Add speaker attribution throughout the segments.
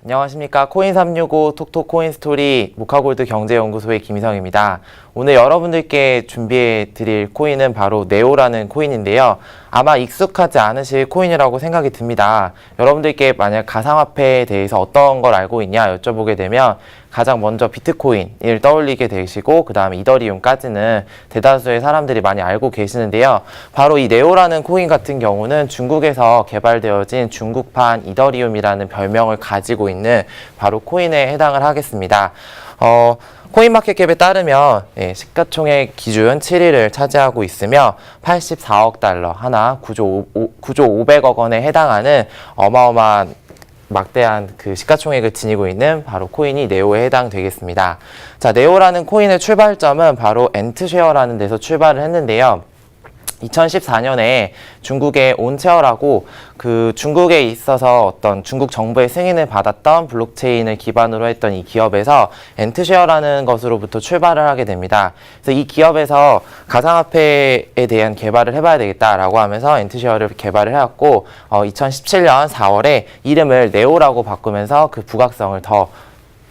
Speaker 1: 안녕하십니까. 코인365 톡톡 코인스토리 모카골드 경제연구소의 김희성입니다. 오늘 여러분들께 준비해 드릴 코인은 바로 네오라는 코인인데요. 아마 익숙하지 않으실 코인이라고 생각이 듭니다. 여러분들께 만약 가상화폐에 대해서 어떤 걸 알고 있냐 여쭤보게 되면 가장 먼저 비트코인을 떠올리게 되시고 그 다음에 이더리움까지는 대다수의 사람들이 많이 알고 계시는데요. 바로 이 네오라는 코인 같은 경우는 중국에서 개발되어진 중국판 이더리움이라는 별명을 가지고 있는 바로 코인에 해당을 하겠습니다. 코인마켓캡에 따르면 시가총액 기준 7위를 차지하고 있으며 84억 달러, 하나 9조 500억 원에 해당하는 어마어마한 막대한 그 시가총액을 지니고 있는 바로 코인이 네오에 해당되겠습니다. 자, 네오라는 코인의 출발점은 바로 엔트쉐어라는 데서 출발을 했는데요. 2014년에 중국의 온체어라고 그 중국에 있어서 어떤 중국 정부의 승인을 받았던 블록체인을 기반으로 했던 이 기업에서 엔트쉐어라는 것으로부터 출발을 하게 됩니다. 그래서 이 기업에서 가상화폐에 대한 개발을 해봐야 되겠다라고 하면서 엔트쉐어를 개발을 해왔고 2017년 4월에 이름을 네오라고 바꾸면서 그 부각성을 더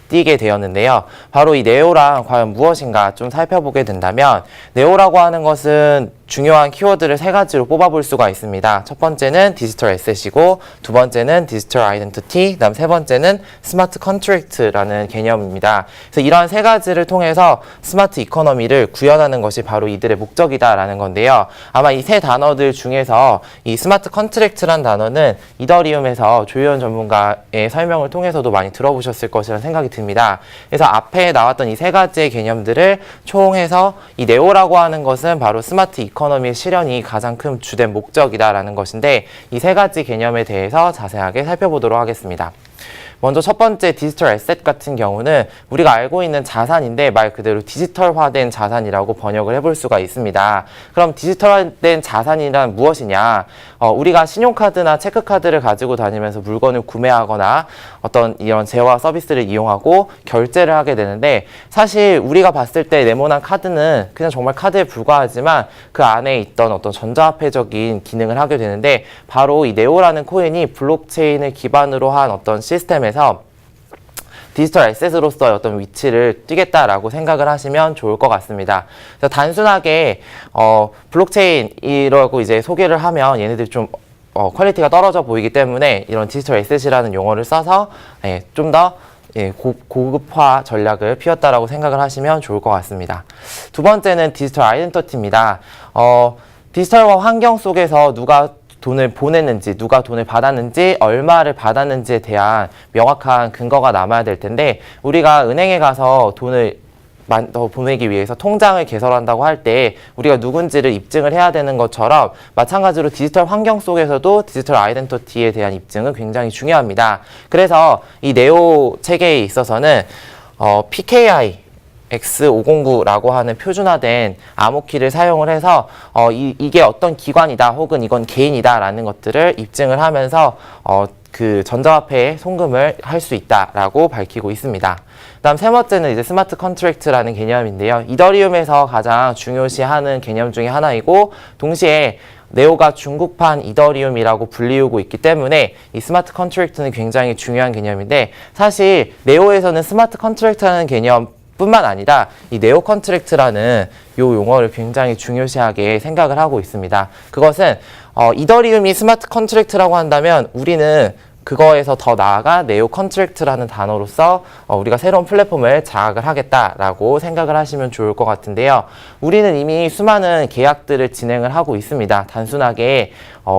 Speaker 1: 띄게 되었는데요. 바로 이 네오랑 과연 무엇인가 좀 살펴보게 된다면 네오라고 하는 것은 중요한 키워드를 세 가지로 뽑아볼 수가 있습니다. 첫 번째는 디지털 에셋이고 두 번째는 디지털 아이덴티티, 그다음 세 번째는 스마트 컨트랙트라는 개념입니다. 그래서 이러한 세 가지를 통해서 스마트 이코노미를 구현하는 것이 바로 이들의 목적이다라는 건데요. 아마 이 세 단어들 중에서 이 스마트 컨트랙트란 단어는 이더리움에서 조희연 전문가의 설명을 통해서도 많이 들어보셨을 것이라는 생각이 듭니다. 그래서 앞에 나왔던 이 세 가지의 개념들을 총해서 이 네오라고 하는 것은 바로 스마트 이코노미의 실현이 가장 큰 주된 목적이다라는 것인데 이 세 가지 개념에 대해서 자세하게 살펴보도록 하겠습니다. 먼저 첫 번째 디지털 에셋 같은 경우는 우리가 알고 있는 자산인데 말 그대로 디지털화된 자산이라고 번역을 해볼 수가 있습니다. 그럼 디지털화된 자산이란 무엇이냐? 우리가 신용카드나 체크카드를 가지고 다니면서 물건을 구매하거나 어떤 이런 재화 서비스를 이용하고 결제를 하게 되는데 사실 우리가 봤을 때 네모난 카드는 그냥 정말 카드에 불과하지만 그 안에 있던 어떤 전자화폐적인 기능을 하게 되는데 바로 이 네오라는 코인이 블록체인을 기반으로 한 어떤 시스템에서 디지털 에셋으로서의 어떤 위치를 띄겠다라고 생각을 하시면 좋을 것 같습니다. 그래서 단순하게 블록체인이라고 이제 소개를 하면 얘네들이 좀 퀄리티가 떨어져 보이기 때문에 이런 디지털 에셋이라는 용어를 써서 좀 더 고급화 전략을 피웠다라고 생각을 하시면 좋을 것 같습니다. 두 번째는 디지털 아이덴티티입니다. 디지털화 환경 속에서 누가 돈을 보냈는지, 누가 돈을 받았는지, 얼마를 받았는지에 대한 명확한 근거가 남아야 될 텐데 우리가 은행에 가서 돈을 더 보내기 위해서 통장을 개설한다고 할 때 우리가 누군지를 입증을 해야 되는 것처럼 마찬가지로 디지털 환경 속에서도 디지털 아이덴티티에 대한 입증은 굉장히 중요합니다. 그래서 이 네오 체계에 있어서는 PKI X509라고 하는 표준화된 암호키를 사용을 해서 이게 어떤 기관이다 혹은 이건 개인이다 라는 것들을 입증을 하면서 그 전자화폐에 송금을 할 수 있다라고 밝히고 있습니다. 그다음 세 번째는 이제 스마트 컨트랙트라는 개념인데요. 이더리움에서 가장 중요시하는 개념 중에 하나이고 동시에 네오가 중국판 이더리움이라고 불리우고 있기 때문에 이 스마트 컨트랙트는 굉장히 중요한 개념인데 사실 네오에서는 스마트 컨트랙트라는 개념 뿐만 아니라 이 네오 컨트랙트라는 요 용어를 굉장히 중요시하게 생각을 하고 있습니다. 그것은 이더리움이 스마트 컨트랙트라고 한다면 우리는 그거에서 더 나아가 네오 컨트랙트라는 단어로서 우리가 새로운 플랫폼을 장악을 하겠다라고 생각을 하시면 좋을 것 같은데요. 우리는 이미 수많은 계약들을 진행을 하고 있습니다. 단순하게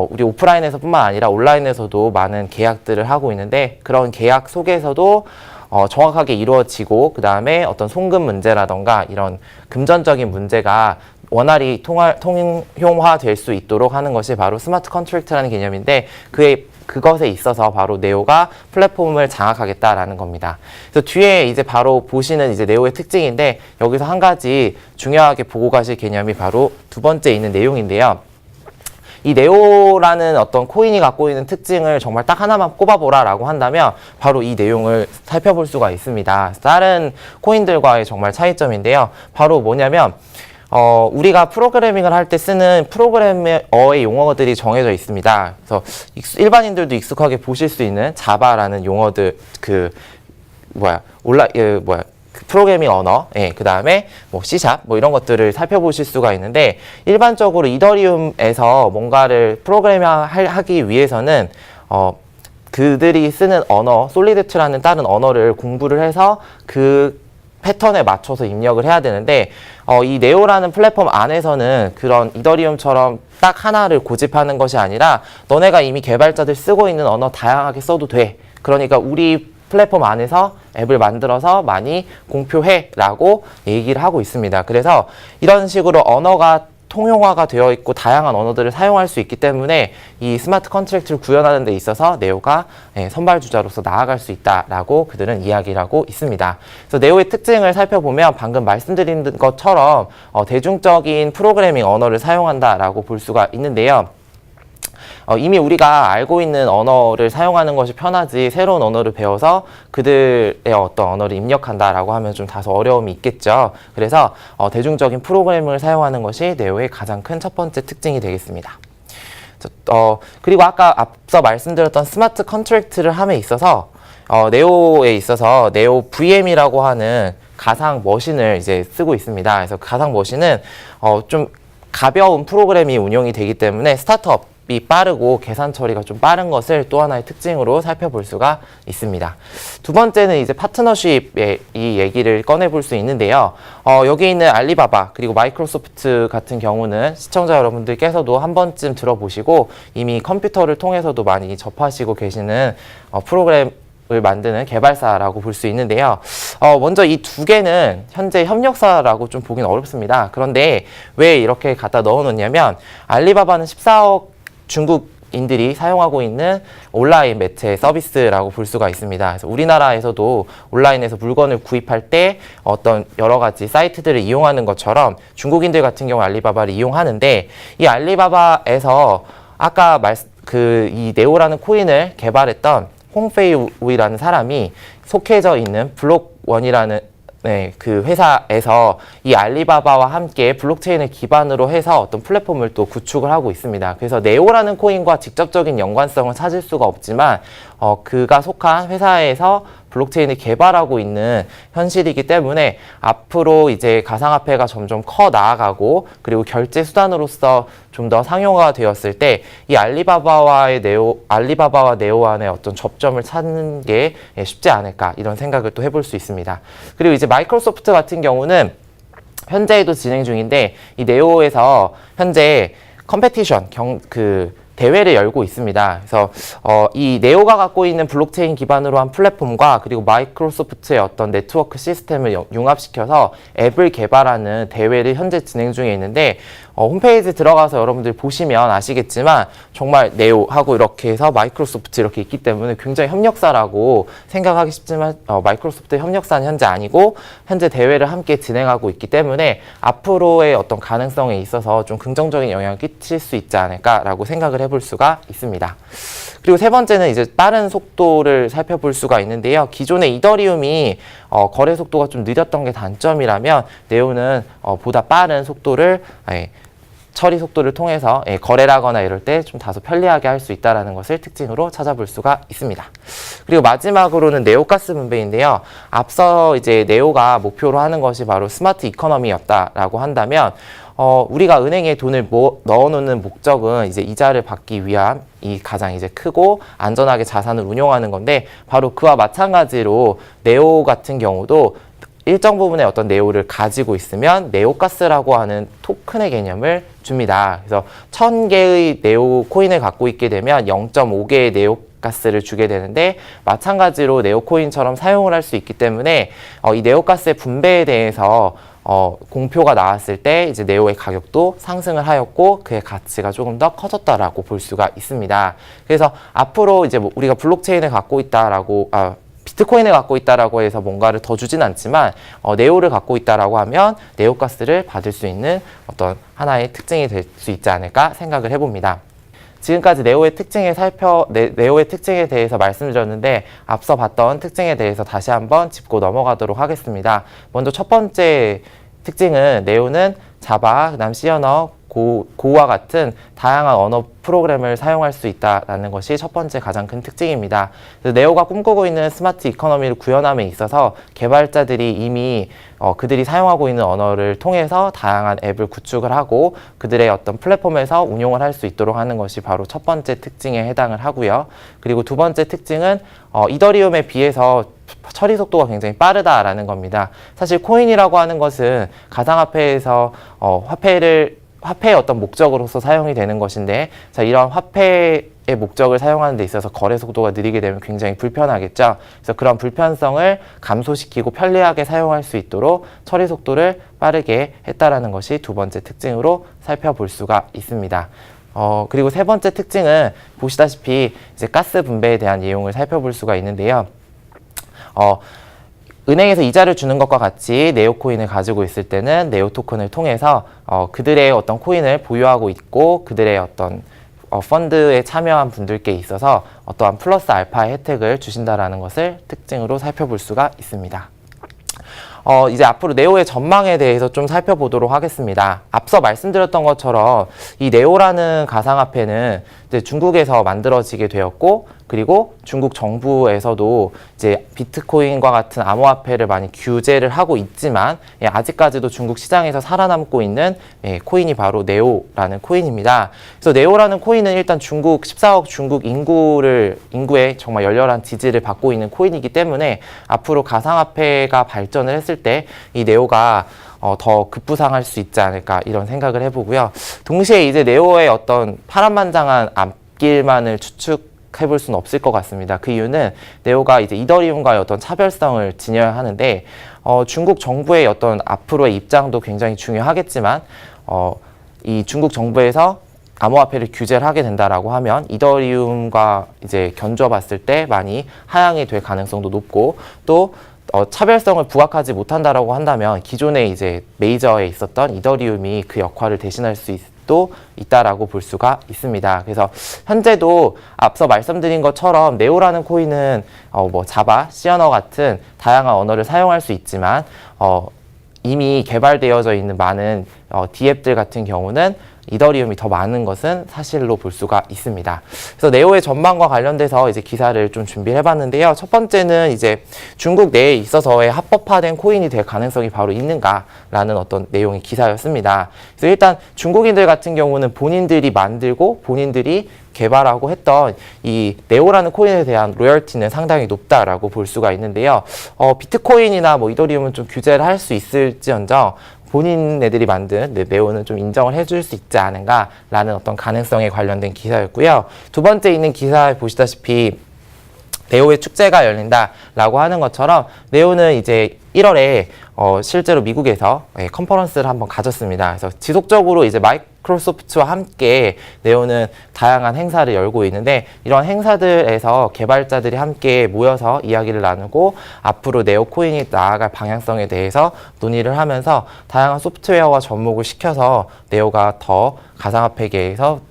Speaker 1: 우리 오프라인에서 뿐만 아니라 온라인에서도 많은 계약들을 하고 있는데 그런 계약 속에서도 정확하게 이루어지고 그 다음에 어떤 송금 문제라던가 이런 금전적인 문제가 원활히 통용화될 수 있도록 하는 것이 바로 스마트 컨트랙트라는 개념인데 그것에 있어서 바로 네오가 플랫폼을 장악하겠다라는 겁니다. 그래서 뒤에 이제 바로 보시는 이제 네오의 특징인데 여기서 한 가지 중요하게 보고 가실 개념이 바로 두 번째 있는 내용인데요. 이 네오라는 어떤 코인이 갖고 있는 특징을 정말 딱 하나만 꼽아보라 라고 한다면 바로 이 내용을 살펴볼 수가 있습니다. 다른 코인들과의 정말 차이점인데요. 바로 뭐냐면 우리가 프로그래밍을 할 때 쓰는 프로그래머의 용어들이 정해져 있습니다. 그래서 일반인들도 익숙하게 보실 수 있는 자바라는 용어들, 프로그래밍 언어, 그 다음에 뭐 C# 뭐 이런 것들을 살펴보실 수가 있는데, 일반적으로 이더리움에서 뭔가를 프로그래밍하기 위해서는 그들이 쓰는 언어, 솔리드2라는 다른 언어를 공부를 해서 그 패턴에 맞춰서 입력을 해야 되는데, 이 네오라는 플랫폼 안에서는 그런 이더리움처럼 딱 하나를 고집하는 것이 아니라 너네가 이미 개발자들 쓰고 있는 언어 다양하게 써도 돼. 그러니까 우리 플랫폼 안에서 앱을 만들어서 많이 공표해 라고 얘기를 하고 있습니다. 그래서 이런 식으로 언어가 통용화가 되어 있고 다양한 언어들을 사용할 수 있기 때문에 이 스마트 컨트랙트를 구현하는 데 있어서 네오가 선발주자로서 나아갈 수 있다라고 그들은 이야기를 하고 있습니다. 그래서 네오의 특징을 살펴보면 방금 말씀드린 것처럼 대중적인 프로그래밍 언어를 사용한다라고 볼 수가 있는데요. 이미 우리가 알고 있는 언어를 사용하는 것이 편하지 새로운 언어를 배워서 그들의 어떤 언어를 입력한다라고 하면 좀 다소 어려움이 있겠죠. 그래서 대중적인 프로그래밍을 사용하는 것이 네오의 가장 큰 첫 번째 특징이 되겠습니다. 그리고 아까 앞서 말씀드렸던 스마트 컨트랙트를 함에 있어서 네오에 있어서 네오 VM이라고 하는 가상 머신을 이제 쓰고 있습니다. 그래서 가상 머신은 좀 가벼운 프로그램이 운영이 되기 때문에 스타트업이 빠르고 계산 처리가 좀 빠른 것을 또 하나의 특징으로 살펴볼 수가 있습니다. 두 번째는 이제 파트너십의 이 얘기를 꺼내볼 수 있는데요. 여기 있는 알리바바 그리고 마이크로소프트 같은 경우는 시청자 여러분들께서도 한 번쯤 들어보시고 이미 컴퓨터를 통해서도 많이 접하시고 계시는 프로그램을 만드는 개발사라고 볼 수 있는데요. 먼저 이 두 개는 현재 협력사라고 좀 보긴 어렵습니다. 그런데 왜 이렇게 갖다 넣어놓냐면 알리바바는 14억 중국인들이 사용하고 있는 온라인 매체 서비스라고 볼 수가 있습니다. 그래서 우리나라에서도 온라인에서 물건을 구입할 때 어떤 여러 가지 사이트들을 이용하는 것처럼 중국인들 같은 경우 알리바바를 이용하는데, 이 알리바바에서 아까 이 네오라는 코인을 개발했던 홍페이우이라는 사람이 속해져 있는 블록원이라는 그 회사에서 이 알리바바와 함께 블록체인을 기반으로 해서 어떤 플랫폼을 또 구축을 하고 있습니다. 그래서 네오라는 코인과 직접적인 연관성을 찾을 수가 없지만 그가 속한 회사에서 블록체인을 개발하고 있는 현실이기 때문에 앞으로 이제 가상화폐가 점점 커 나아가고 그리고 결제 수단으로서 좀 더 상용화가 되었을 때 이 알리바바와 네오 안에 어떤 접점을 찾는 게 쉽지 않을까, 이런 생각을 또 해볼 수 있습니다. 그리고 이제 마이크로소프트 같은 경우는 현재에도 진행 중인데 이 네오에서 현재 컴페티션 대회를 열고 있습니다. 그래서 이 네오가 갖고 있는 블록체인 기반으로 한 플랫폼과 그리고 마이크로소프트의 어떤 네트워크 시스템을 융합시켜서 앱을 개발하는 대회를 현재 진행 중에 있는데, 홈페이지 들어가서 여러분들 보시면 아시겠지만 정말 네오하고 이렇게 해서 마이크로소프트 이렇게 있기 때문에 굉장히 협력사라고 생각하기 쉽지만 마이크로소프트의 협력사는 현재 아니고 현재 대회를 함께 진행하고 있기 때문에 앞으로의 어떤 가능성에 있어서 좀 긍정적인 영향을 끼칠 수 있지 않을까라고 생각을 해볼 수가 있습니다. 그리고 세 번째는 이제 빠른 속도를 살펴볼 수가 있는데요. 기존의 이더리움이 거래 속도가 좀 느렸던 게 단점이라면 네오는 보다 빠른 속도를 처리 속도를 통해서 거래를 하거나 이럴 때 좀 다소 편리하게 할 수 있다는 것을 특징으로 찾아볼 수가 있습니다. 그리고 마지막으로는 네오가스 분배인데요. 앞서 이제 네오가 목표로 하는 것이 바로 스마트 이코노미였다라고 한다면 우리가 은행에 돈을 넣어놓는 목적은 이제 이자를 받기 위한 이 가장 이제 크고 안전하게 자산을 운용하는 건데, 바로 그와 마찬가지로 네오 같은 경우도 일정 부분의 어떤 네오를 가지고 있으면 네오가스라고 하는 토큰의 개념을 줍니다. 그래서 1000개의 네오 코인을 갖고 있게 되면 0.5개의 네오가스를 주게 되는데, 마찬가지로 네오 코인처럼 사용을 할 수 있기 때문에 이 네오가스의 분배에 대해서 공표가 나왔을 때 이제 네오의 가격도 상승을 하였고 그의 가치가 조금 더 커졌다라고 볼 수가 있습니다. 그래서 앞으로 이제 우리가 블록체인을 갖고 있다라고 비트코인을 갖고 있다라고 해서 뭔가를 더 주진 않지만 네오를 갖고 있다라고 하면 네오가스를 받을 수 있는 어떤 하나의 특징이 될 수 있지 않을까 생각을 해봅니다. 지금까지 네오의 특징에 대해서 말씀드렸는데, 앞서 봤던 특징에 대해서 다시 한번 짚고 넘어가도록 하겠습니다. 먼저 첫 번째 특징은 네오는 자바, 그다음 C 언어, 고와 같은 다양한 언어 프로그램을 사용할 수 있다는 것이 첫 번째 가장 큰 특징입니다. 네오가 꿈꾸고 있는 스마트 이코노미를 구현함에 있어서 개발자들이 이미 그들이 사용하고 있는 언어를 통해서 다양한 앱을 구축을 하고 그들의 어떤 플랫폼에서 운용을 할 수 있도록 하는 것이 바로 첫 번째 특징에 해당을 하고요. 그리고 두 번째 특징은 이더리움에 비해서 처리 속도가 굉장히 빠르다라는 겁니다. 사실 코인이라고 하는 것은 가상화폐에서 화폐의 어떤 목적으로서 사용이 되는 것인데, 자, 이런 화폐의 목적을 사용하는 데 있어서 거래 속도가 느리게 되면 굉장히 불편하겠죠. 그래서 그런 불편성을 감소시키고 편리하게 사용할 수 있도록 처리 속도를 빠르게 했다라는 것이 두 번째 특징으로 살펴볼 수가 있습니다. 그리고 세 번째 특징은 보시다시피 이제 가스 분배에 대한 내용을 살펴볼 수가 있는데요. 은행에서 이자를 주는 것과 같이 네오 코인을 가지고 있을 때는 네오 토큰을 통해서 그들의 어떤 코인을 보유하고 있고 그들의 어떤 펀드에 참여한 분들께 있어서 어떠한 플러스 알파의 혜택을 주신다라는 것을 특징으로 살펴볼 수가 있습니다. 이제 앞으로 네오의 전망에 대해서 좀 살펴보도록 하겠습니다. 앞서 말씀드렸던 것처럼 이 네오라는 가상화폐는 이제 중국에서 만들어지게 되었고, 그리고 중국 정부에서도 이제 비트코인과 같은 암호화폐를 많이 규제를 하고 있지만 아직까지도 중국 시장에서 살아남고 있는 코인이 바로 네오라는 코인입니다. 그래서 네오라는 코인은 일단 14억 중국 인구의 정말 열렬한 지지를 받고 있는 코인이기 때문에 앞으로 가상화폐가 발전을 했을 때 이 네오가 더 급부상할 수 있지 않을까 이런 생각을 해보고요. 동시에 이제 네오의 어떤 파란만장한 앞길만을 해볼 수는 없을 것 같습니다. 그 이유는 네오가 이제 이더리움과의 어떤 차별성을 지녀야 하는데 중국 정부의 어떤 앞으로의 입장도 굉장히 중요하겠지만 이 중국 정부에서 암호화폐를 규제를 하게 된다라고 하면 이더리움과 이제 견주어 봤을 때 많이 하향이 될 가능성도 높고, 또 차별성을 부각하지 못한다라고 한다면 기존에 이제 메이저에 있었던 이더리움이 그 역할을 대신할 수도 있다라고 볼 수가 있습니다. 그래서 현재도 앞서 말씀드린 것처럼 네오라는 코인은 자바, C 언어 같은 다양한 언어를 사용할 수 있지만 이미 개발되어져 있는 많은 D앱들 같은 경우는 이더리움이 더 많은 것은 사실로 볼 수가 있습니다. 그래서 네오의 전망과 관련돼서 이제 기사를 좀 준비를 해봤는데요. 첫 번째는 이제 중국 내에 있어서의 합법화된 코인이 될 가능성이 바로 있는가라는 어떤 내용의 기사였습니다. 그래서 일단 중국인들 같은 경우는 본인들이 만들고 본인들이 개발하고 했던 이 네오라는 코인에 대한 로열티는 상당히 높다라고 볼 수가 있는데요. 비트코인이나 이더리움은 좀 규제를 할 수 있을지언정 본인네들이 만든 네오는 좀 인정을 해줄 수 있지 않은가라는 어떤 가능성에 관련된 기사였고요. 두 번째 있는 기사에 보시다시피 네오의 축제가 열린다라고 하는 것처럼 네오는 이제 1월에 실제로 미국에서 컨퍼런스를 한번 가졌습니다. 그래서 지속적으로 이제 마이크로소프트와 함께 네오는 다양한 행사를 열고 있는데, 이런 행사들에서 개발자들이 함께 모여서 이야기를 나누고 앞으로 네오 코인이 나아갈 방향성에 대해서 논의를 하면서 다양한 소프트웨어와 접목을 시켜서 네오가 더 가상화폐계에서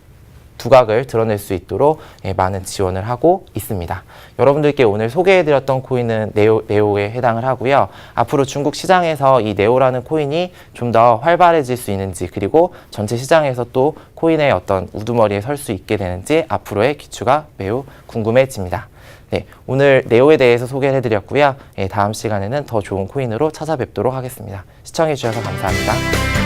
Speaker 1: 두각을 드러낼 수 있도록 많은 지원을 하고 있습니다. 여러분들께 오늘 소개해드렸던 코인은 네오에 해당을 하고요. 앞으로 중국 시장에서 이 네오라는 코인이 좀 더 활발해질 수 있는지, 그리고 전체 시장에서 또 코인의 어떤 우두머리에 설 수 있게 되는지 앞으로의 기추가 매우 궁금해집니다. 네, 오늘 네오에 대해서 소개를 해드렸고요. 다음 시간에는 더 좋은 코인으로 찾아뵙도록 하겠습니다. 시청해주셔서 감사합니다.